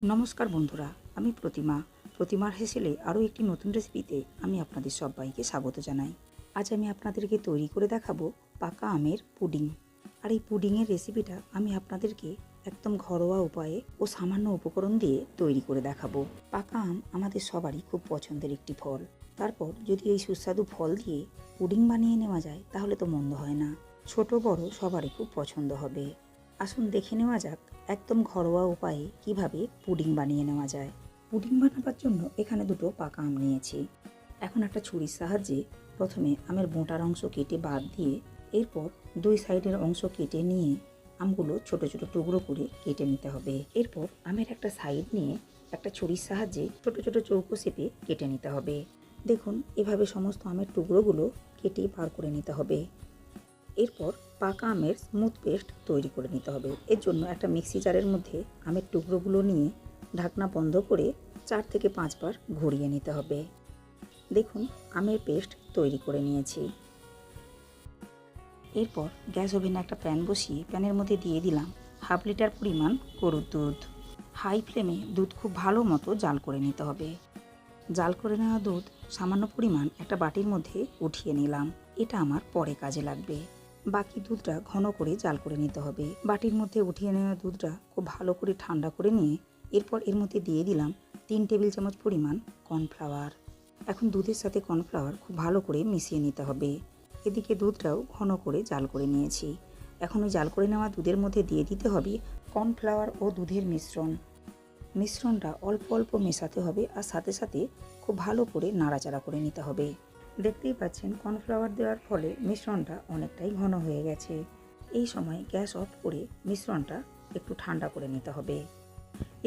নমস্কার বন্ধুরা, আমি প্রতিমার হেসেলে আরও একটি নতুন রেসিপিতে আমি আপনাদের সবাইকে স্বাগত জানাই। আজ আমি আপনাদেরকে তৈরি করে দেখাবো পাকা আমের পুডিং। আর এই পুডিংয়ের রেসিপিটা আমি আপনাদেরকে একদম ঘরোয়া উপায়ে ও সামান্য উপকরণ দিয়ে তৈরি করে দেখাবো। পাকা আম আমাদের সবারই খুব পছন্দের একটি ফল। তারপর যদি এই সুস্বাদু ফল দিয়ে পুডিং বানিয়ে নেওয়া যায় তাহলে তো মন্দ হয় না। ছোট বড় সবারই খুব পছন্দ হবে। আসুন দেখে নেওয়া যাক একদম ঘরোয়া উপায়ে কিভাবে পুডিং বানিয়ে নেওয়া যায়। পুডিং বানাবার জন্য এখানে দুটো পাকা আম নিয়েছি। এখন একটা ছুরির সাহায্যে প্রথমে আমের বোঁটার অংশ কেটে বাদ দিয়ে এরপর দুই সাইডের অংশ কেটে নিয়ে আমগুলো ছোট ছোট টুকরো করে কেটে নিতে হবে। এরপর আমের একটা সাইড নিয়ে একটা ছুরির সাহায্যে ছোট ছোট চৌকো শেপে কেটে নিতে হবে। দেখুন এভাবে সমস্ত আমের টুকরোগুলো কেটে বার করে নিতে হবে। এরপর পাকা আমের স্মুথ পেস্ট তৈরি করে নিতে হবে। এর জন্য একটা মিক্সি জারের মধ্যে আমের টুকরোগুলো নিয়ে ঢাকনা বন্ধ করে 4 থেকে 5 বার ঘুরিয়ে নিতে হবে। দেখুন আমের পেস্ট তৈরি করে নিয়েছি। এরপর গ্যাস ওভেনে একটা প্যান বসিয়ে প্যানের মধ্যে দিয়ে দিলাম 1/2 লিটার পরিমাণ গরুর দুধ। হাই ফ্লেমে দুধ খুব ভালো মতো জাল করে নিতে হবে। জাল করে নেওয়া দুধ সামান্য পরিমাণ একটা বাটির মধ্যে উঠিয়ে নিলাম। এটা আমার পরে কাজে লাগবে। বাকি দুধটা ঘন করে জাল করে নিতে হবে। বাটির মধ্যে উঠিয়ে নেওয়া দুধটা খুব ভালো করে ঠান্ডা করে নিয়ে এরপর এর মধ্যে দিয়ে দিলাম 3 টেবিল চামচ পরিমাণ কর্নফ্লাওয়ার। এখন দুধের সাথে কর্নফ্লাওয়ার খুব ভালো করে মিশিয়ে নিতে হবে। এদিকে দুধটাও ঘন করে জাল করে নিয়েছি। এখন ওই জাল করে নেওয়া দুধের মধ্যে দিয়ে দিতে হবে কর্নফ্লাওয়ার ও দুধের মিশ্রণটা অল্প অল্প মেশাতে হবে আর সাথে সাথে খুব ভালো করে নাড়াচাড়া করে নিতে হবে। দেখতেই পাচ্ছেন কর্নফ্লাওয়ার দেওয়ার ফলে মিশ্রণটা অনেকটাই ঘন হয়ে গেছে। এই সময় গ্যাস অফ করে মিশ্রণটা একটু ঠান্ডা করে নিতে হবে।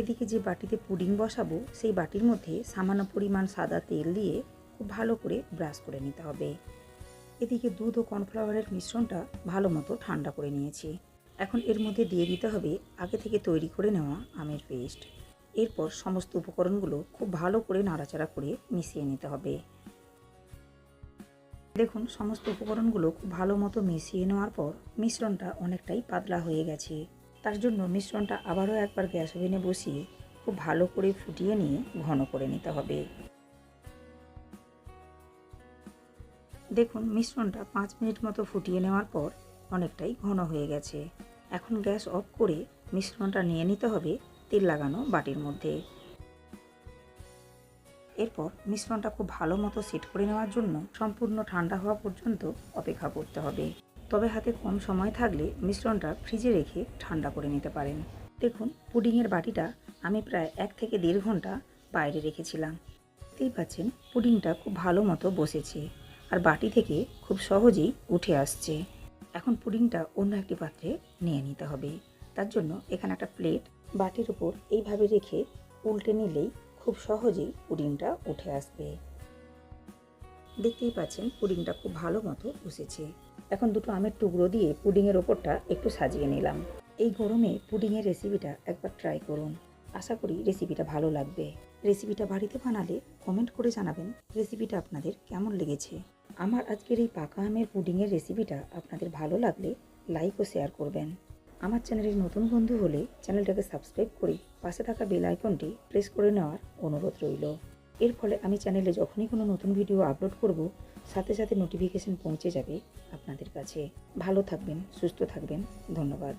এদিকে যে বাটিতে পুডিং বসাবো সেই বাটির মধ্যে সামান্য পরিমাণ সাদা তেল দিয়ে খুব ভালো করে ব্রাশ করে নিতে হবে। এদিকে দুধ ও কর্নফ্লাওয়ারের মিশ্রণটা ভালো মতো ঠান্ডা করে নিয়েছি। এখন এর মধ্যে দিয়ে দিতে হবে আগে থেকে তৈরি করে নেওয়া আমের পেস্ট। এরপর সমস্ত উপকরণগুলো খুব ভালো করে নাড়াচাড়া করে মিশিয়ে নিতে হবে। দেখুন সমস্ত উপকরণগুলো খুব ভালো মতো মিশিয়ে নেওয়ার পর মিশ্রণটা অনেকটাই পাতলা হয়ে গেছে। তার জন্য মিশ্রণটা আবারও একবার গ্যাস ওভেনে বসিয়ে খুব ভালো করে ফুটিয়ে নিয়ে ঘন করে নিতে হবে। দেখুন মিশ্রণটা 5 মিনিট মতো ফুটিয়ে নেওয়ার পর অনেকটাই ঘন হয়ে গেছে। এখন গ্যাস অফ করে মিশ্রণটা নিয়ে নিতে হবে তেল লাগানো বাটির মধ্যে। এরপর মিশ্রণটা খুব ভালো মতো সেট করে নেওয়ার জন্য সম্পূর্ণ ঠান্ডা হওয়া পর্যন্ত অপেক্ষা করতে হবে। তবে হাতে কম সময় থাকলে মিশ্রণটা ফ্রিজে রেখে ঠান্ডা করে নিতে পারেন। দেখুন পুডিংয়ের বাটিটা আমি প্রায় 1 থেকে 1.5 ঘন্টা বাইরে রেখেছিলাম। দেখতেই পাচ্ছেন পুডিংটা খুব ভালো মতো বসেছে আর বাটি থেকে খুব সহজেই উঠে আসছে। এখন পুডিংটা অন্য একটি পাত্রে নিয়ে নিতে হবে। তার জন্য এখানে একটা প্লেট বাটির উপর এইভাবে রেখে উল্টে নিলেই খুব সহজেই পুডিংটা উঠে আসবে। দেখতেই পাচ্ছেন পুডিংটা খুব ভালো মতো বসেছে। এখন দুটো আমের টুকরো দিয়ে পুডিংয়ের ওপরটা একটু সাজিয়ে নিলাম। এই গরমে পুডিংয়ের রেসিপিটা একবার ট্রাই করুন। আশা করি রেসিপিটা ভালো লাগবে। রেসিপিটা বাড়িতে বানালে কমেন্ট করে জানাবেন রেসিপিটা আপনাদের কেমন লেগেছে। আমার আজকের এই পাকা আমের পুডিংয়ের রেসিপিটা আপনাদের ভালো লাগলে লাইক ও শেয়ার করবেন। আমার চ্যানেলের নতুন বন্ধু হলে চ্যানেলটাকে সাবস্ক্রাইব করে পাশে থাকা বেল আইকনটি প্রেস করে নেওয়ার অনুরোধ রইল। এর ফলে আমি চ্যানেলে যখনই কোনো নতুন ভিডিও আপলোড করব সাথে সাথে নোটিফিকেশন পৌঁছে যাবে আপনাদের কাছে। ভালো থাকবেন, সুস্থ থাকবেন। ধন্যবাদ।